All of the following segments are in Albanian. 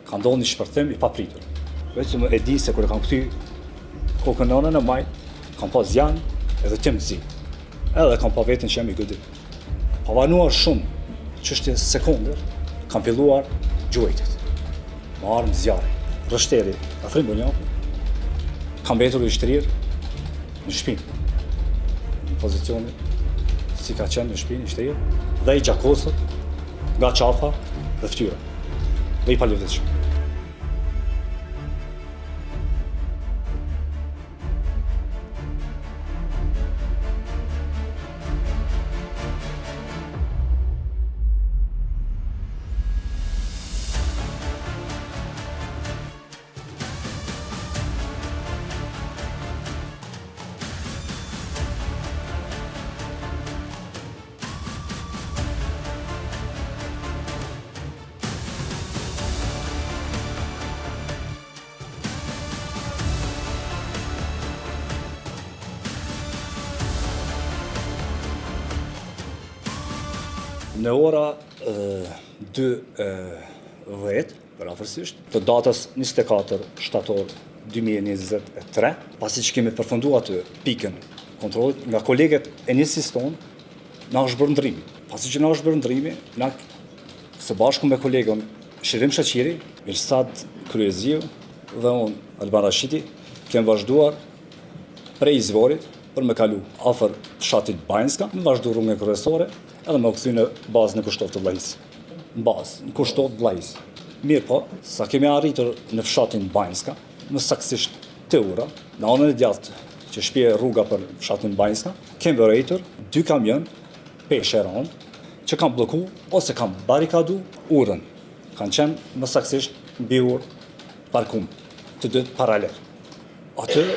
ka ndodhur një shpërthim i papritur. Vetëm e di se kur e kam kthy kokën në maj, kam pas zjan edhe timësi. Edhe kam pa veten që jam i godit. Pavanuar shumë çështje sekondër, kam filluar gjuajtjet. Më armë zjarri, rështeri, afrim bunjak, kam betur i shtrirë në shpinë. Në pozicionin si ka qenë në shpinë i shtrirë, dhe i gjakosët nga qafa dhe ftyra. Dhe i palëvizshëm. Në ora 2:10, përafërsisht, të datës 24 shtator 2023, pasi që kemi përfunduar aty pikën kontrollit, nga kolegët e njësisë tonë, na është bërë ndrimi. Pasi që na është bërë ndrimi, na së bashku me kolegën Shirim Shaqiri, Mirsad Kryeziu dhe unë, Alban Rashidi, kemi vazhduar prej Izvorit për me kalu afër fshatit Banjska, me vazhdu rrugën kryesore, edhe me u kthy në bazë në Kushtot të Vllajisë. Në bazë, në Kushtot të Vllajisë. Mirë po, sa kemi arritur në fshatin Banjska, në saktësisht të ura, në anën e djathtë që shpje rruga për fshatin Banjska, kemi vërejtur 2 kamion peshe rand që kanë blloku ose kanë barikadu urën. Kanë qenë më saktësisht mbi urë parkum, të dy paralel. Atë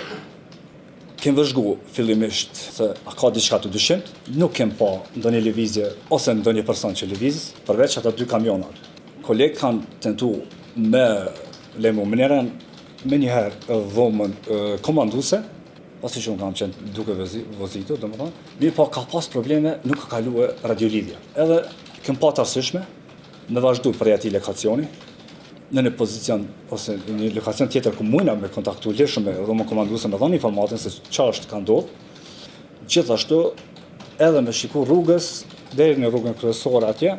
kemi vëzhgu fillimisht se a ka diçka të dyshimt, nuk kem pa ndonjë lëvizje ose ndonjë person që lëviz, përveç ata 2 kamionat. Kolegë kanë tentu me lemu mënyrën me njëherë dhomën komanduese, pasi që unë kam qenë duke vozitur, domethënë, mirë po ka pas probleme, nuk ka kaluar radiolidhja. Edhe kem pa të arsyeshme me vazhdu për atij lokacioni, në një pozicion ose në një lokacion tjetër ku mujna me kontaktu lirshëm me dhomën komanduese me dhënë informatin se ç'është ka ndodhur. Gjithashtu edhe me shiku rrugës deri në rrugën kryesore atje,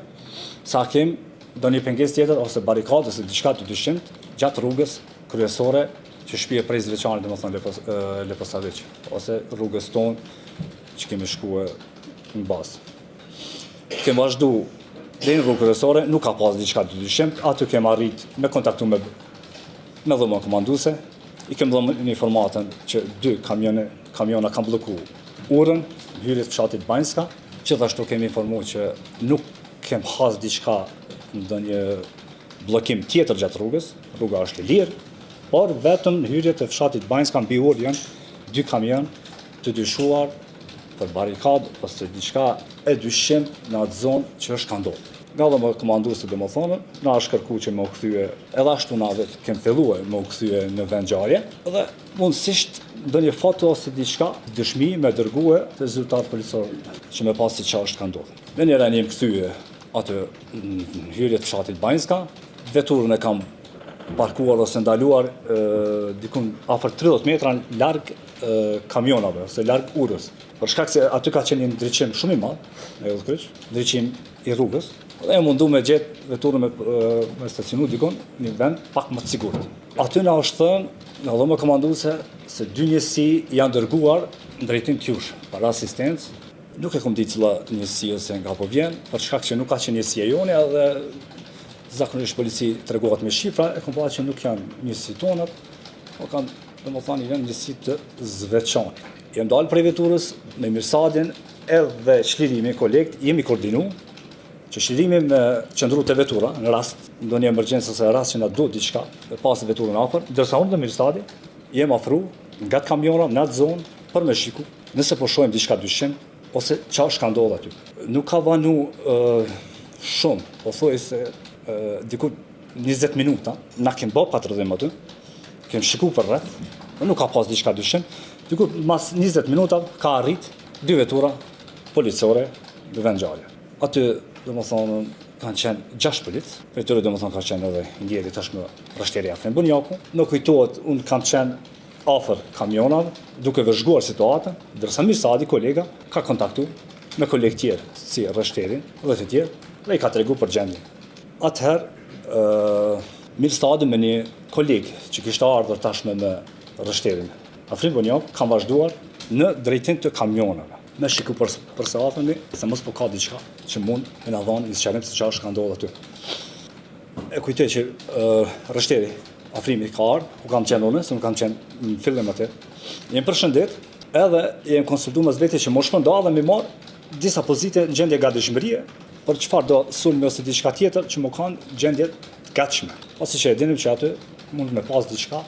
sa kem ndonjë pengesë tjetër ose barikadë ose diçka të dyshimt gjatë rrugës kryesore që shpije prej Zveçanit, domethënë Leposavić, ose rrugës tonë që kemi shkuar në bazë. Kemi vazhdu deri në rrugën kryesore, nuk ka pas diçka të dyshimt, aty kemi arrit me kontaktu me dhomën komanduese, i kemi dhënë informatën që 2 kamiona kanë blloku urën, hyrje të fshatit Banjska, gjithashtu kemi informuar që nuk kem has diçka ndonjë bllokim tjetër gjatë rrugës, rruga është e lirë, por vetëm hyrje të fshatit Banjska mbi urë janë 2 kamion të dyshuar për barikadë ose diçka e dyshim në atë zonë që është ka ndodhur. Nga dhoma komanduese domethënë, na është kërkuar që më u kthye edhe ashtu na vetë kem filluar më u kthye në vend ngjarje dhe mundësisht ndonjë foto ose diçka dëshmi me dërguar te zyrtar policor që më pas se çfarë është ka ndodhur. Në një rani më kthye atë në hyrje të fshatit Banjska, veturën e kam parkuar ose ndaluar dikun afër 30 metra larg kamionave ose larg urës. Për shkak se aty ka qenë një ndriçim shumë i madh, ndriçim i rrugës, dhe e mundu me gjetë veturën me stacionu dikun një vend pak më të sigurt. Aty na është thënë nga dhoma komanduese se 2 njësi janë dërguar në drejtim Kjush para asistencë. Nuk e kam ditë cila njësi ose nga po vjen, për shkak që nuk ka qenë njësia jone edhe zakonisht polici treguat me shifra, e kam pa që nuk janë njësi tonat, po kanë domethënë janë njësi të Zveçanit. Jam dalë prej veturës me Mirsadin edhe çlirimi kolekt, jemi koordinu që çlirimi me qëndru te vetura në rast ndonjë emergjencë ose rast që na duhet diçka, e pas veturën afër, ndërsa unë dhe Mirsadi jem afru nga kamiona në atë zonë për me shiku nëse po shohim diçka dyshim ose çfarë ka ndodhur aty. Nuk ka vanu shumë, po thuaj se diku 20 minuta, na kem bë patrullim aty, kem shiku për rreth, nuk ka pas diçka dyshim. Diku mas 20 minuta ka arrit 2 vetura policore në vend ngjarje. Aty domethënë kanë qenë 6 polic, për tyre domethënë ka qenë edhe ndjeri tashmë Rështeri Afrim Bunjaku. Nuk kujtohet, unë kam qenë afër kamionave, duke vëzhguar situatën, ndërsa Mirsadi, kolega, ka kontaktuar me kolegë tjerë, si Rështerin dhe të tjerë, dhe i ka tregu për gjendjen. Atëherë, Mirsadi me një kolegë që kishte ardhur tashmë me Rështerin Afrim Bunjaku, kanë vazhduar në drejtim të kamionave. Me shiku për se afërmi, se mos po ka diçka që mund me na dhanë një sqarim se çfarë ka ndodhur aty. E kujtoj që Rështeri Afrimi ka ardhur, ku kam qenë unë, se unë kam qenë në fillim atë. Jem përshëndet, edhe jem konsultuar mes vetes që mos shpënda dhe më marr disa pozite në gjendje gatishmërie për çfarë do sulmi ose diçka tjetër që më kanë gjendje të gatshme. Ose që e dinim që aty mund me pas diçka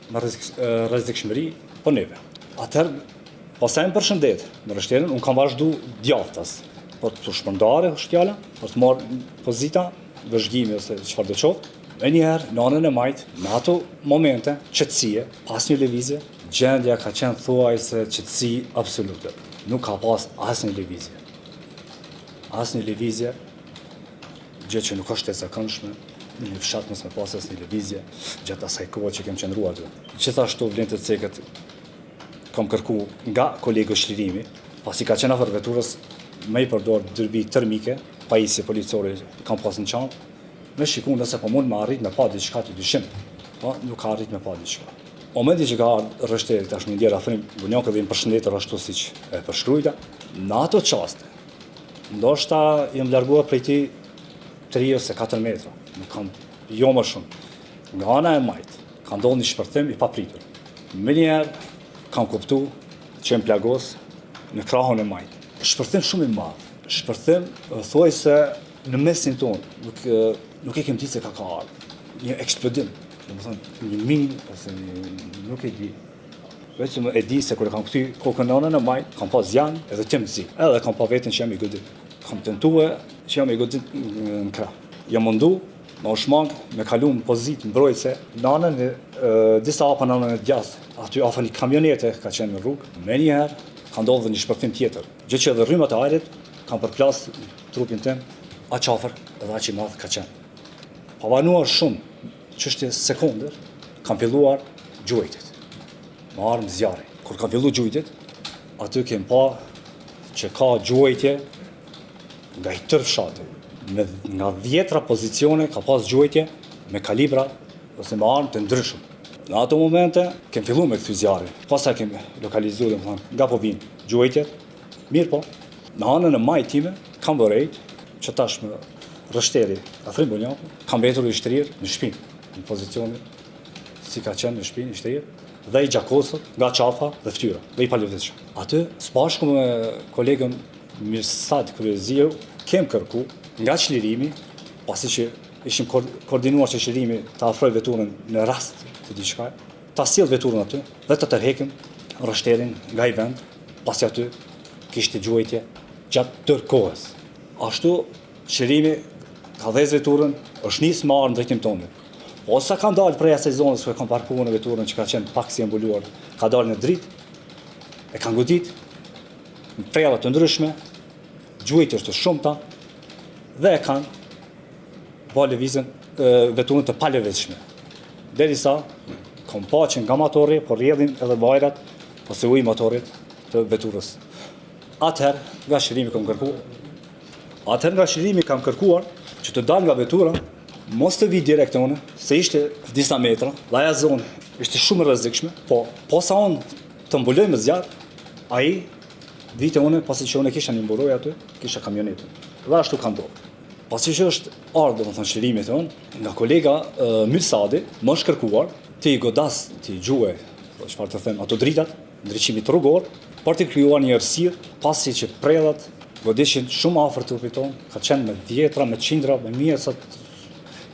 me rrezikshmëri për neve. Atëherë, pastaj më përshëndet në Rështerin, unë kam vazhdu djathtas për të shpërndarë është fjala, për të marrë pozita, vëzhgimi ose çfarë do qoftë. E njëherë, në anën e majtë, në ato momente, qëtësie, pas një lëvizje, gjendja ka qenë thuajse qëtësi absolute. Nuk ka pas asnjë lëvizje. Asnjë lëvizje, gjë që nuk është e zakonshme, në një fshat mos me pas asnjë lëvizje, gjatë asaj kohe që kem qëndruar aty. Gjithashtu vlen të cekët kam kërku nga kolegu shlirimi, pasi ka qenë afër veturës, me i përdor dërbi termike, pajisje policore kam pas në çantë, me shikun nëse po mund me arrit me pa diçka të dyshim, po nuk ka arrit me pa diçka. Momenti që ka ardhur Rështeri tashmë ndjer Afrim Bunjaku dhe më përshëndetër ashtu siç e përshkruajta, në ato çaste, ndoshta jam larguar prej tij 3 ose 4 metra, nuk kam jo më shumë. Nga ana e majt, ka ndodhur një shpërthim i papritur. Më njëherë kam kuptuar që jam plagos në krahun e majt. Shpërthim shumë i madh. Shpërthim thuajse në mesin tonë, nuk e kem ditë se ka ardhur. Një eksplodim, domethënë një minë ose nuk e di. Vetëm e di se kur kam kthy kokën në anën e majt, kam pas zjan edhe timësi. Edhe kam pa veten që jam i godit. Kam tentuar që jam i godit në krah. Jam mundu me u shmang, me kalu në pozitë mbrojtëse në anën e disa hapa në anën e djathtë. Aty afër një kamionete ka qenë në rrugë. Me njëherë ka ndodhur një shpërthim tjetër. Gjë që edhe rrymat e ajrit kanë përplas trupin tim, aq afër edhe aq i madh ka qenë. Pavanuar shumë çështje sekondër, kam filluar gjuajtjet. Me armë zjarri. Kur kam filluar gjuajtjet, aty kem pa që ka gjuajtje nga i tërë fshati. Nga 10 pozicione ka pas gjuajtje me kalibra ose me armë të ndryshëm. Në ato momente kem filluar me kthy zjarrin. Pastaj kem lokalizuar domethënë nga po vinë gjuajtjet. Mirë po, në anën e majt time kam vërejt që tashmë Rështeri Afrim Bunjaku kam mbetur i shtrirë në shtëpi, në pozicionin si ka qenë në shtëpi, i shtrirë, dhe i gjakosur nga qafa dhe fytyra, dhe i palëvizshëm. Aty, së bashku me kolegën Mirsad Kryeziu, kem kërku nga çlirimi, pasi që ishim koordinuar që çlirimi ta afroj veturën në rast të diçka, ta sjell veturën aty dhe të tërheqim Rështerin nga i vend, pasi aty kishte gjuajtje gjatë tërë kohës. Ashtu, çlirimi ka dhezë veturën, është nisë me armë drejtim tonë. Ose ka dalë prej asaj zonës ku e kam parkuar në veturën që ka qenë pak si mbuluar, ka dalë në dritë, e kanë godit, në prella të ndryshme, gjuajtje të shumta, dhe e kanë bërë lëvizjen veturën të palëvizshme. Derisa kam pa që nga motori po rrjedhin edhe vajrat ose uji motorit të veturës. Atëherë nga çlirimi kam kërkuar që të dal nga vetura, mos të vi direkt unë, se ishte disa metra, dhe aja zonë ishte shumë rrezikshme, po posa unë të mbuloj me zjarr, ai vite unë, pasi që unë kisha një mburoj aty, kisha kamionetën. Dhe ashtu ka ndodhur. Pasi që është ardhur domethënë çlirimi tonë, nga kolega Mirsadi, më është kërkuar të i godas, të i gjuaj, çfarë të them, ato dritat, ndriçimit rrugor, për të krijuar një errësirë, pasi që prellat godishin shumë afër trupit tonë, ka qenë me dhjetra, me qindra, me mijë,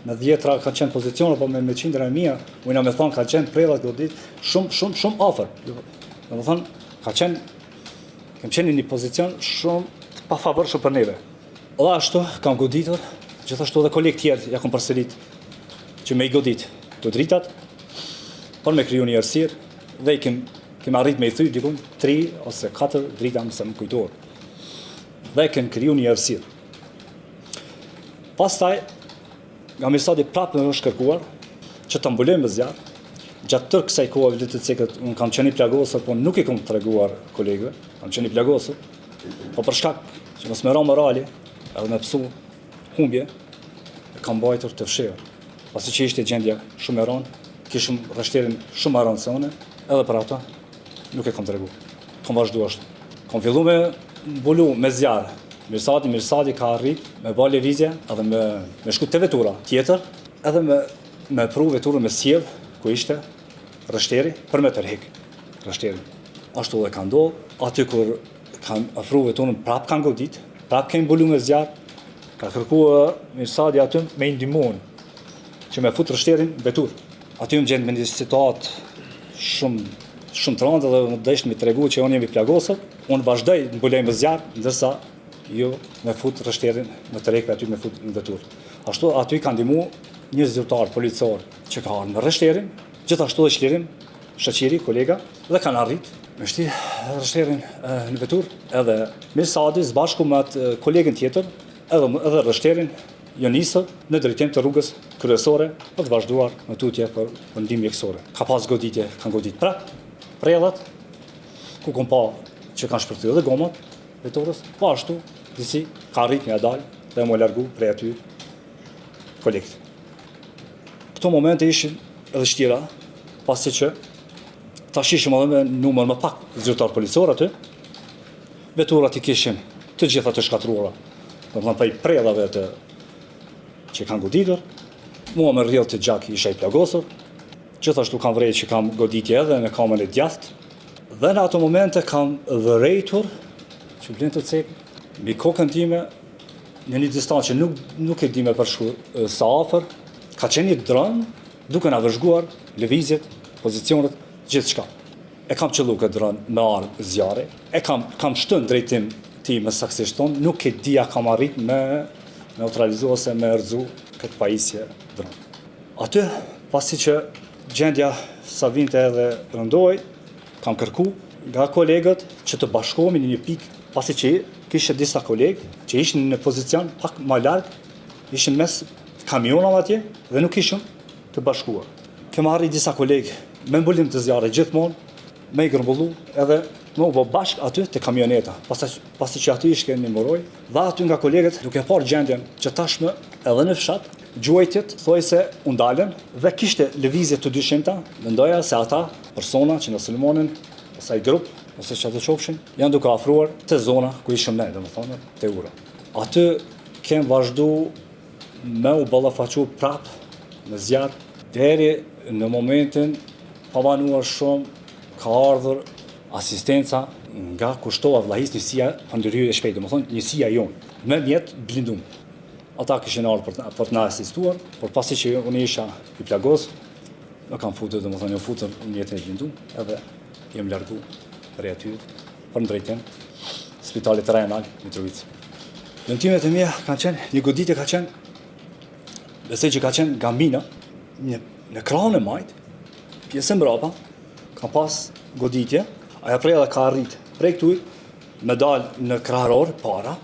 me dhjetra ka qenë pozicione, po me qindra e mija, ujna me thonë ka qenë prellat godit shumë afër. Domethënë, kem qenë në një pozicion shumë të pafavorshëm për neve. Dhe ashtu kam goditur, gjithashtu edhe kolegë tjerë ja kam përsërit që me i godit të dritat, por me kriju një errësirë dhe kem arrit me i thyr dikun 3 ose 4 drita, nëse më kujtohet. Dhe kem kriju një errësirë. Pastaj, nga Mirsadi prapë më është kërkuar që të mbulojmë zjarr. Gjatë tërë kësaj kohë vërtet të cikët, unë kam qenë i plagosur, po nuk i kam treguar kolegëve, kam qenë i plagosur, po për shkak që mos më ra morali, edhe me psu humbje, e kam mbajtur të fshehur. Pasi që ishte gjendja shumë e rëndë, kishim rrështerin shumë e rëndë se une, edhe për ata nuk e kam treguar. Kam vazhdu ashtu. Kam fillu me mbulu me zjarë. Mirsadi ka arrit me ba lëvizje edhe me shku te vetura tjetër, edhe me pru veturën me sjell, ku ishte rrështeri, për me tërhik rrështerin. Ashtu dhe ka ndodhë, aty kur kanë afru veturën, prap kanë godit, prap kanë mbulu me zjarë, ka kërkuar Mirsadi aty me i ndihmuar që me fut rrështerin vetur. Aty më gjendë me një situatë shumë të rëndë dhe më dësht me tregu që unë jemi plagosur, unë vazhdoj të mbuloj me zjarë, ndërsa jo me fut rrështerin me tërhek aty me fut në vetur. Ashtu aty kanë ndihmuar një zyrtar policor që ka ardhur me rrështerin, gjithashtu dhe çlirim, shoqëri, kolega, dhe kanë arrit me shti rrështerin në vetur, edhe Mirsadi së bashku me atë kolegën tjetër, edhe rrështerin jo nisë në drejtim të rrugës kryesore për të vazhduar në tutje për ndihmë mjekësore. Ka pas goditje, kanë godit prap, prellat, ku kom pa që kanë shpërthyer edhe gomat veturës, po ashtu disi ka arrit me dal dhe më largu prej aty kolekt. Këto momente ishin edhe shtira, pasi që tash ishim edhe me numër më pak zyrtar policor aty, veturat i kishin të gjitha të shkatruara, do të thonë prej prellave që kanë goditur, mua me rrjedh të gjak isha i plagosur, gjithashtu kam vrejt që kam goditje edhe në kamën e djathtë, dhe në ato momente kam vërejtur që vlen të cek mbi kokën time në një distancë që nuk e di me përshku sa afër, ka qenë një dron duke na vëzhguar lëvizjet, pozicionet, gjithçka. E kam qellu këtë dron me armë zjarri, e kam shtën drejtim tim saksisht ton, nuk e dija kam arrit me neutralizu ose me rëzu këtë pajisje dron. Aty, pasi që gjendja sa vinte edhe rëndoj, kam kërku nga kolegët që të bashkohemi në një pikë, pasi që kishte disa kolegë që ishin në pozicion pak më larg, ishin mes kamionave atje dhe nuk ishin të bashkuar. Kemë arrit disa kolegë me mbulim të zjarrit gjithmonë, me i grumbullu edhe me u bë bashk aty te kamioneta, pasi që aty ishte një muroj, dhe aty nga kolegët duke parë gjendjen që tashmë edhe në fshat, gjuajtjet thoi se u ndalën dhe kishte lëvizje të dyshimta, mendoja se ata persona që në sulmonin, ose ai grup, ose që të qofshin, janë duke afruar te zona ku ishim ne, domethënë te ura. Aty kem vazhdu me u ballafaqu prap në zjarr deri në momentin pavanuar shumë ka ardhur asistenca nga kushtova vllahis njësia pandyrhyrje shpejt, domethënë njësia jonë, me mjet blindum. Ata kishin ardhur për të na asistuar, por pasi që unë isha i plagos, më kam futur, domethënë u futën në mjetin e blindum, edhe jem largu prej aty për në drejtim spitalit rajonal Mitrovica. Dëmtimet e mia kanë qenë, një goditje ka qenë, besoj që ka qenë nga mina, në krahun e majt, pjesën mbrapa, ka pas goditje, aja prej edhe ka arrit prej këtuj, me dalë në krahror para,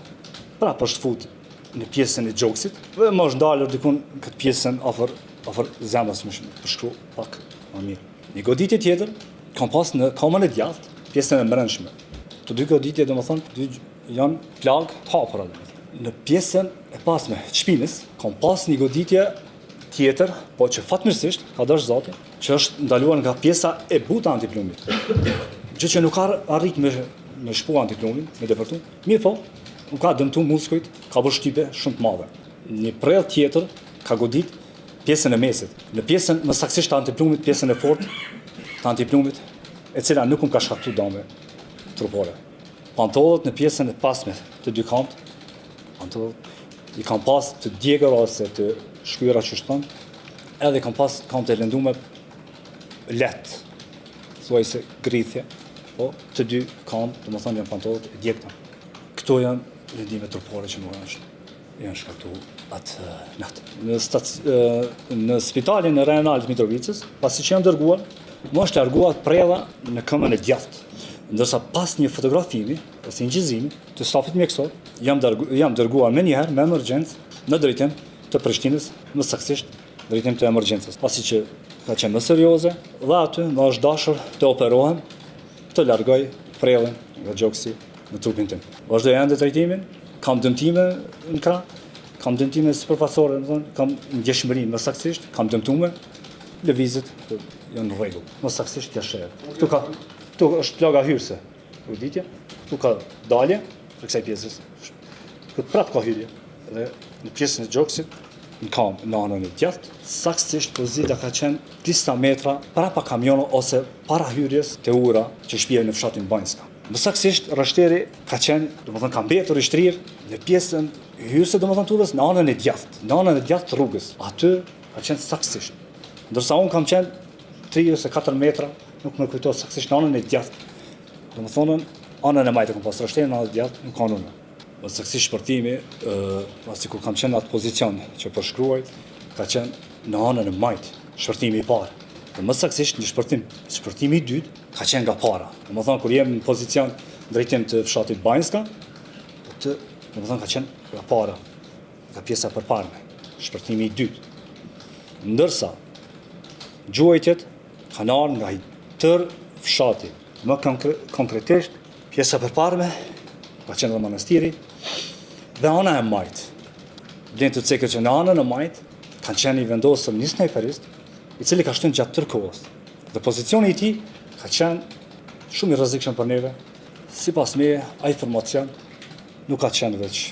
pra për shfut në pjesën e gjoksit, dhe më është dalër dikun këtë pjesën afër zemrës më përshkru pak më mirë. Një goditje tjetër, kam pas në kamën e djathtë, pjesën e mbrëmshme. Të dy goditje, domethënë, janë plagë të hapura. Në pjesën e pasme të shpinës, kam pas një goditje tjetër, po që fatmirësisht, ka dash Zoti, që është ndaluar nga pjesa e butë antiplumit. Gjë që nuk ka arrit me shpu antiplumin, me depërtu, mirë po, nuk ka dëmtu muskujt, ka bërë shtype shumë të madhe. Një prell tjetër ka godit pjesën e mesit. Në pjesën më saktësisht të antiplumit, pjesën e fortë të antiplumit, e cila nuk më ka shkaktuar dëme trupore. Pantollet në pjesën e pasme të dy kamët, pantollet i kam pas të djegër ose të shkyra që shton, edhe kam pas kamët e lëndume lehtë, thuaj se grithje, po të dy kamët, domethënë janë pantollet e djegta. Këto janë lëndime trupore që më janë shkaktuar atë natë. Në spitalin e rajonal të Mitrovicës, pasi që jam dërguar, më është larguar prella në këmbën e djathtë. Ndërsa pas një fotografimi ose injizimi të stafit mjekësor, jam dërguar me njëherë me emergjencë në drejtim të Prishtinës, më saktësisht drejtim të emergjencës, pasi që ka qenë më serioze dhe aty më është dashur të operohem, të largoj prellën nga gjoksi në trupin tim. Vazhdoj ende trajtimin, kam dëmtime në krah, kam dëmtime sipërfaqësore, kam ndjeshmëri më saktësisht, kam dëmtuar, lëvizjet janë në rregull. Më saktësisht jashtë. Këtu është plaga hyrëse, uditje, këtu ka dalje për kësaj pjesës. Këtu prap ka hyrje dhe në pjesën e gjoksit në kam në anën e djathtë, saktësisht pozita ka qenë disa metra para kamionit ose para hyrjes te ura që shpjej në fshatin Banjska. Më saktësisht rrashteri ka qenë, domethënë ka mbetur i shtrirë në pjesën hyrëse, domethënë tudhës në anën e djathtë të rrugës. Aty ka qenë saktësisht. Ndërsa unë kam qenë 3 ose 4 metra, nuk më kujtohet saktësisht në anën e djathtë. Domethënë anën e majtë kam pas rrashterin në anën e djathtë, nuk kanë unë. Më saktësisht shpërtimi, pasi kur kam qenë në atë pozicion që përshkruaj, ka qenë në anën e majtë, shpërtimi i parë. Dhe më saktësisht një shpërtimi i dytë ka qenë nga para. Domethënë kur jem në pozicion drejtim të fshatit Banjska, domethënë ka qenë nga para, nga pjesa e përparme, shpërtimi i dytë. Ndërsa gjuajtjet kanë ardhur nga i tërë fshati. Më konkretisht pjesa e përparme ka qenë dhe manastiri dhe ana e majtë. Vlen të cekët që në anën e majtë kanë qenë i vendosur një snajperist i cili ka shtënë gjatë tërë kohës. Dhe pozicioni i tij ka qenë shumë i rrezikshëm për neve. Sipas meje, ai formacion nuk ka qenë veç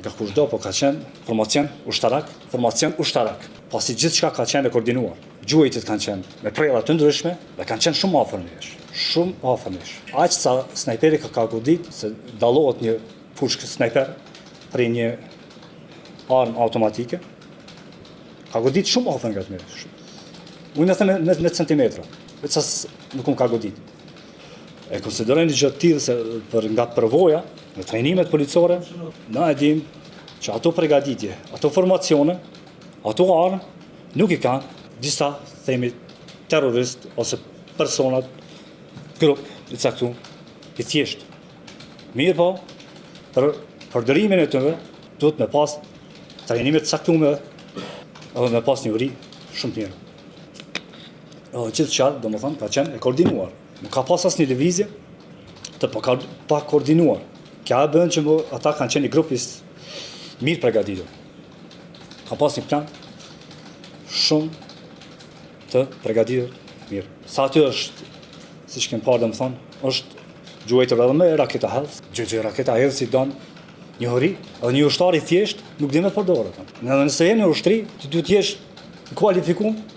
nga kushdo, po ka qenë formacion ushtarak, pasi gjithçka ka qenë e koordinuar. Gjuajtjet kanë qenë me prella të ndryshme dhe kanë qenë shumë afër nesh. Aq sa snajperi ka godit se dallohet një pushkë snajper prej një armë automatike. Ka godit shumë afër nga ne. Unë them në centimetra, veç sa nuk ka godit. E konsideroj një gjë të tillë se nga përvoja në trajnimet policore, na e dim që ato përgatitje, ato formacione, ato armë nuk i kanë disa themi terrorist ose personat, grup i caktuar, i thjesht. Mirë po, për përdorimin e tyre duhet me pas trajnime të caktuara edhe me pas një uri shumë të mirë. Gjithçka, domethënë, ka qenë e koordinuar. Nuk ka pas asnjë lëvizje të pa koordinuar. Kjo e bën që ata kanë qenë një grup i mirë përgatitur. Ka pas një plan shumë të përgatitur mirë. Sa aty është, siç kem parë domethënë, është gjuajtur edhe me raketa Hells. Gjë raketa Hells i don një hori, edhe një ushtar i thjesht nuk di me përdorë. Nëse je në ushtri, ti duhet të jesh i kualifikuar